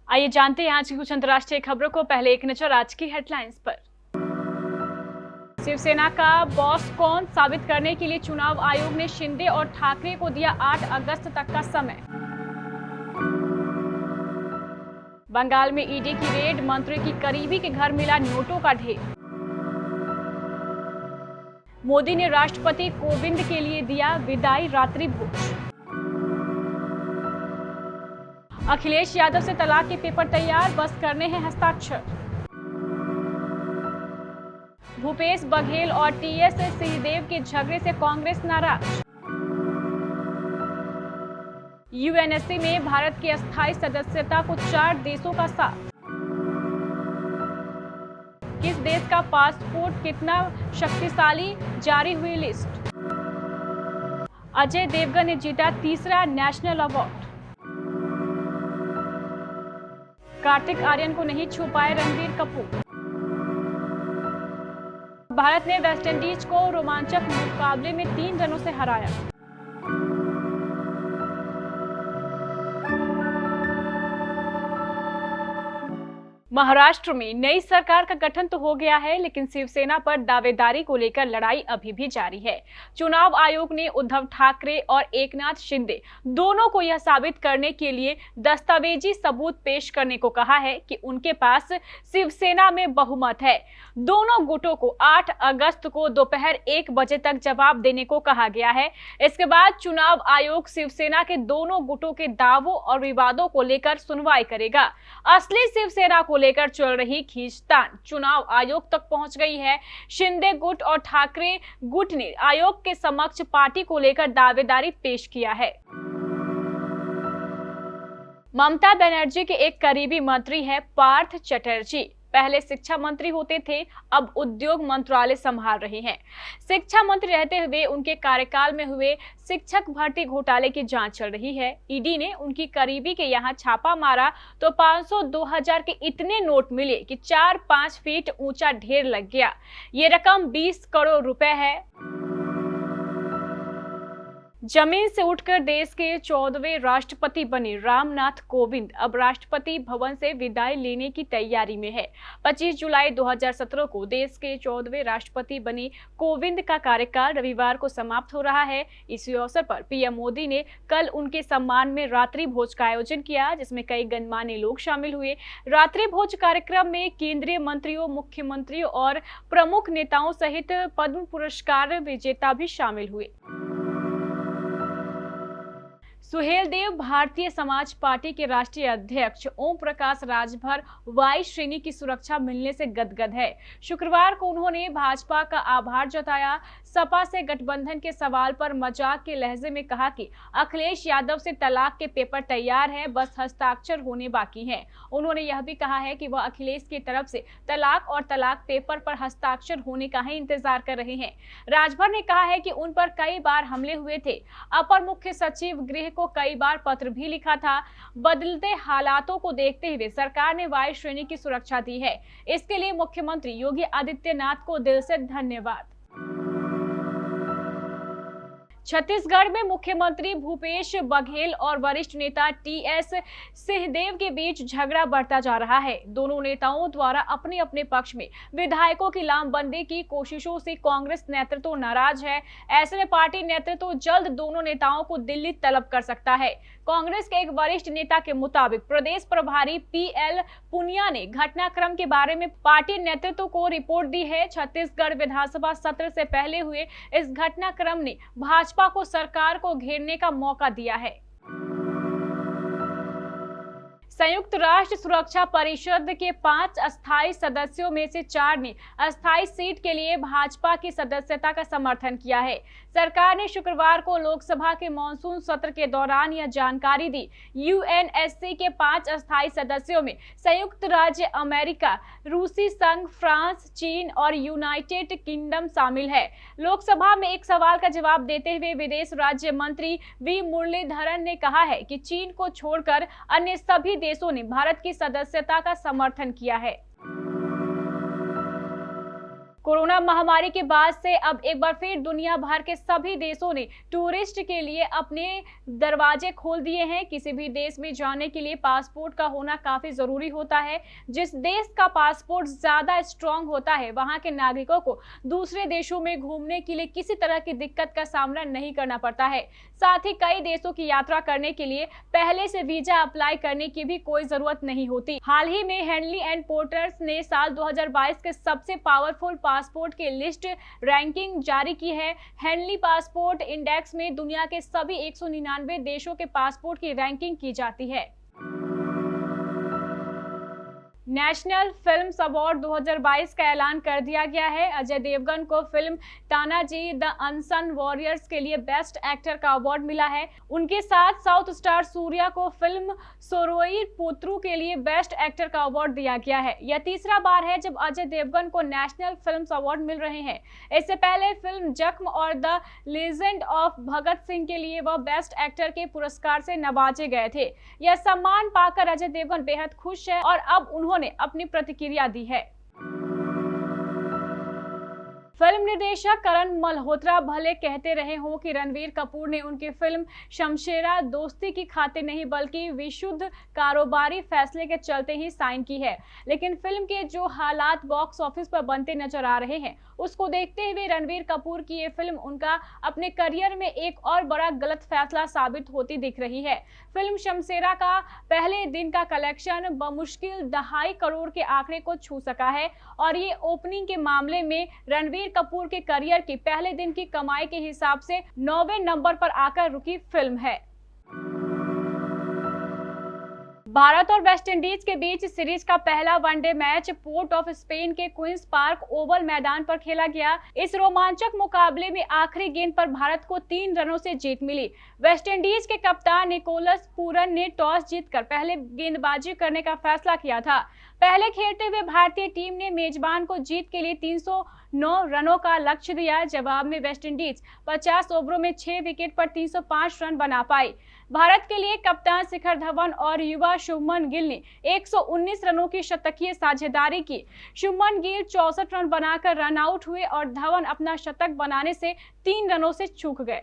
आइए जानते हैं आज की कुछ अंतर्राष्ट्रीय खबरों को। पहले एक नजर आज की हेडलाइंस पर। शिवसेना का बॉस कौन साबित करने के लिए चुनाव आयोग ने शिंदे और ठाकरे को दिया 8 अगस्त तक का समय। बंगाल में ईडी की रेड, मंत्री की करीबी के घर मिला नोटों का ढेर। मोदी ने राष्ट्रपति कोविंद के लिए दिया विदाई रात्रि भोज। अखिलेश यादव से तलाक के पेपर तैयार, बस करने हैं हस्ताक्षर। भूपेश बघेल और टीएस सिंहदेव के झगड़े से कांग्रेस नाराज। यूएनएससी में भारत की अस्थायी सदस्यता को 4 देशों का साथ। किस देश का पासपोर्ट कितना शक्तिशाली, जारी हुई लिस्ट। अजय देवगन ने जीता तीसरा नेशनल अवार्ड। कार्तिक आर्यन को नहीं छू पाए रणबीर कपूर। भारत ने वेस्टइंडीज को रोमांचक मुकाबले में 3 रनों से हराया। महाराष्ट्र में नई सरकार का गठन तो हो गया है, लेकिन शिवसेना पर दावेदारी को लेकर लड़ाई अभी भी जारी है। चुनाव आयोग ने उद्धव ठाकरे और एकनाथ शिंदे दोनों को यह साबित करने के लिए दस्तावेजी सबूत पेश करने को कहा है कि उनके पास शिवसेना में बहुमत है। दोनों गुटों को 8 अगस्त को दोपहर 1 बजे तक जवाब देने को कहा गया है। इसके बाद चुनाव आयोग शिवसेना के दोनों गुटों के दावों और विवादों को लेकर सुनवाई करेगा। असली शिवसेना को लेकर चल रही खींचतान चुनाव आयोग तक पहुंच गई है। शिंदे गुट और ठाकरे गुट ने आयोग के समक्ष पार्टी को लेकर दावेदारी पेश किया है। ममता बनर्जी के एक करीबी मंत्री है पार्थ चटर्जी। पहले शिक्षा मंत्री होते थे, अब उद्योग मंत्रालय संभाल रहे हैं। शिक्षा मंत्री रहते हुए उनके कार्यकाल में हुए शिक्षक भर्ती घोटाले की जांच चल रही है। ईडी ने उनकी करीबी के यहां छापा मारा तो 500, 2000 के इतने नोट मिले कि 4-5 फीट ऊंचा ढेर लग गया। ये रकम 20 करोड़ रुपए है। जमीन से उठकर देश के 14वें राष्ट्रपति बने रामनाथ कोविंद अब राष्ट्रपति भवन से विदाई लेने की तैयारी में है। 25 जुलाई 2017 को देश के 14वें राष्ट्रपति बने कोविंद का कार्यकाल रविवार को समाप्त हो रहा है। इसी अवसर पर पीएम मोदी ने कल उनके सम्मान में रात्रि भोज का आयोजन किया, जिसमें कई गणमान्य लोग शामिल हुए। रात्रि भोज कार्यक्रम में केंद्रीय मंत्रियों, मुख्यमंत्रियों और प्रमुख नेताओं सहित पद्म पुरस्कार विजेता भी शामिल हुए। सुहेलदेव भारतीय समाज पार्टी के राष्ट्रीय अध्यक्ष ओम प्रकाश राजभर वाई श्रेणी की सुरक्षा मिलने से गदगद है। शुक्रवार को उन्होंने भाजपा का आभार जताया। सपा से गठबंधन के सवाल पर मजाक के लहजे में कहा कि अखिलेश यादव से तलाक के पेपर तैयार है, बस हस्ताक्षर होने बाकी हैं। उन्होंने यह भी कहा है कि वह अखिलेश की तरफ से तलाक और तलाक पेपर पर हस्ताक्षर होने का ही इंतजार कर रहे हैं। राजभर ने कहा है कि उन पर कई बार हमले हुए थे। अपर मुख्य सचिव गृह को कई बार पत्र भी लिखा था। बदलते हालातों को देखते हुए सरकार ने वाई श्रेणी की सुरक्षा दी है। इसके लिए मुख्यमंत्री योगी आदित्यनाथ को दिल से धन्यवाद। छत्तीसगढ़ में मुख्यमंत्री भूपेश बघेल और वरिष्ठ नेता टीएस सिंहदेव के बीच झगड़ा बढ़ता जा रहा है। दोनों नेताओं द्वारा अपने अपने पक्ष में विधायकों की लामबंदी की कोशिशों से कांग्रेस नेतृत्व नाराज है। ऐसे में पार्टी नेतृत्व जल्द दोनों नेताओं को दिल्ली तलब कर सकता है। कांग्रेस के एक वरिष्ठ नेता के मुताबिक प्रदेश प्रभारी पीएल पुनिया ने घटनाक्रम के बारे में पार्टी नेतृत्व को रिपोर्ट दी है। छत्तीसगढ़ विधानसभा सत्र से पहले हुए इस घटनाक्रम ने भाजपा को सरकार को घेरने का मौका दिया है। संयुक्त राष्ट्र सुरक्षा परिषद के 5 अस्थायी सदस्यों में से 4 ने अस्थायी सीट के लिए भाजपा की सदस्यता का समर्थन किया है। सरकार ने शुक्रवार को लोकसभा के मॉनसून सत्र के दौरान यह जानकारी दी। यूएनएससी के 5 अस्थायी सदस्यों में संयुक्त राज्य अमेरिका, रूसी संघ, फ्रांस, चीन और यूनाइटेड किंगडम शामिल है। लोकसभा में एक सवाल का जवाब देते हुए विदेश राज्य मंत्री वी मुरलीधरन ने कहा है कि चीन को छोड़कर अन्य सभी देशों ने भारत की सदस्यता का समर्थन किया है। कोरोना महामारी के बाद से अब एक बार फिर दुनिया भर के सभी देशों ने टूरिस्ट के लिए अपने दरवाजे खोल दिए हैं। किसी भी देश में जाने के लिए पासपोर्ट का होना काफी जरूरी होता है। जिस देश का पासपोर्ट ज्यादा स्ट्रांग होता है, वहां के नागरिकों को दूसरे देशों में घूमने के लिए किसी तरह की दिक्कत का सामना नहीं करना पड़ता है। साथ ही कई देशों की यात्रा करने के लिए पहले से वीजा अप्लाई करने की भी कोई जरूरत नहीं होती। हाल ही में हेनली एंड पोर्टर्स ने साल 2022 के सबसे पावरफुल पासपोर्ट की लिस्ट रैंकिंग जारी की है। हेनली पासपोर्ट इंडेक्स में दुनिया के सभी 199 देशों के पासपोर्ट की रैंकिंग की जाती है। नेशनल फिल्म अवार्ड 2022 का ऐलान कर दिया गया है। अजय देवगन को फिल्म तानाजी द अनसन वॉरियर्स के लिए बेस्ट एक्टर का अवार्ड मिला है। उनके साथ साउथ स्टार सूर्या को फिल्म सोरोई पोत्रू के लिए बेस्ट एक्टर का अवार्ड दिया गया है। यह तीसरा बार है जब अजय देवगन को नेशनल फिल्म अवार्ड मिल रहे हैं। इससे पहले फिल्म जख्म और the legend of Bhagat Singh के लिए वह बेस्ट एक्टर के पुरस्कार से नवाजे गए थे। यह सम्मान पाकर अजय देवगन बेहद खुश है और अब उन्होंने अपनी प्रतिक्रिया दी है। फिल्म निर्देशक करण मल्होत्रा भले कहते रहे हों कि रणवीर कपूर ने उनकी फिल्म शमशेरा दोस्ती की खातिर नहीं बल्कि विशुद्ध कारोबारी फैसले के चलते ही साइन की है, लेकिन फिल्म के जो हालात बॉक्स ऑफिस पर बनते नजर आ रहे हैं, उसको देखते हुए रणवीर कपूर की ये फिल्म उनका अपने करियर में एक और बड़ा गलत फैसला साबित होती दिख रही है। फिल्म शमशेरा का पहले दिन का कलेक्शन बमुश्किल 2.5 करोड़ के आंकड़े को छू सका है और ये ओपनिंग के मामले में रणवीर कपूर के करियर की पहले दिन की कमाई के हिसाब से 9वें नंबर पर आकर रुकी फिल्म है। भारत और वेस्टइंडीज के बीच सीरीज का पहला one day match port of Spain के क्वींस पार्क ओवल मैदान पर खेला गया। इस रोमांचक मुकाबले में आखिरी गेंद पर भारत को 3 रनों से जीत मिली। वेस्टइंडीज के कप्तान निकोलस पूरन ने टॉस जीतकर पहले गेंदबाजी करने का फैसला किया था। पहले खेलते हुए भारतीय टीम ने मेजबान को जीत के लिए 309 रनों का लक्ष्य दिया। जवाब में वेस्टइंडीज 50 ओवरों में 6 विकेट पर 305 रन बना पाई। भारत के लिए कप्तान शिखर धवन और युवा शुभमन गिल ने 119 रनों की शतकीय साझेदारी की। शुभमन गिल 64 रन बनाकर रन आउट हुए और धवन अपना शतक बनाने से 3 रनों से चूक गए।